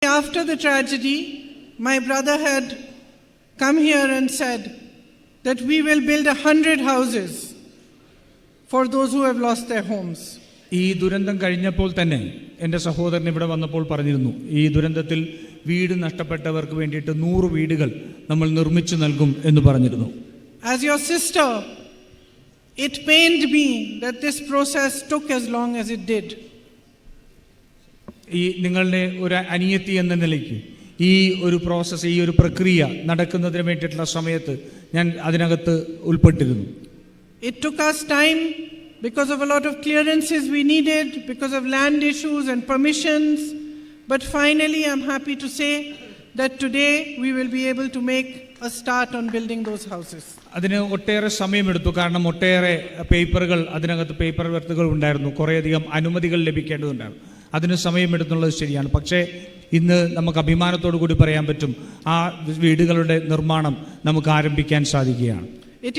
After the tragedy, my brother had come here and said that we will build 100 houses for those who have lost their homes. ഈ ദുരന്തം കഴിഞ്ഞപ്പോൾ തന്നെ എൻ്റെ സഹോദരൻ ഇവിടെ വന്നപ്പോൾ പറഞ്ഞിരുന്നു, ഈ ദുരന്തത്തിൽ വീട് നഷ്ടപ്പെട്ടവർക്ക് വേണ്ടിയിട്ട് 100 വീടുകൾ നമ്മൾ നിർമ്മിച്ചു നൽകും എന്ന് പറഞ്ഞിരുന്നു. As your sister, it pained me that this process took as long as it did. ഈ നിങ്ങളുടെ ഒരു അനിയത്തി എന്ന നിലയ്ക്ക് ഈ ഒരു പ്രോസസ്സ്, ഈ ഒരു പ്രക്രിയ നടക്കുന്നതിന് വേണ്ടിയിട്ടുള്ള സമയത്ത് ഞാൻ അതിനകത്ത് ഉൾപ്പെട്ടിരുന്നു. It took us time because of a lot of clearances we needed, because of land issues and permissions. But finally, I'm happy to say that today we will be able to make a start on building those houses. അതിന് ഒട്ടേറെ സമയമെടുത്തു. കാരണം ഒട്ടേറെ പേപ്പറുകൾ, അതിനകത്ത് paper വർക്കുകൾ ഉണ്ടായിരുന്നു, കുറേയധികം അനുമതികൾ ലഭിക്കേണ്ടതുണ്ടായിരുന്നു. അതിന് സമയമെടുത്തുള്ളത് ശരിയാണ്. പക്ഷേ ഇന്ന് നമുക്ക് അഭിമാനത്തോടു കൂടി പറയാൻ പറ്റും, ആ വീടുകളുടെ നിർമ്മാണം നമുക്ക് ആരംഭിക്കാൻ സാധിക്കുകയാണ്. It is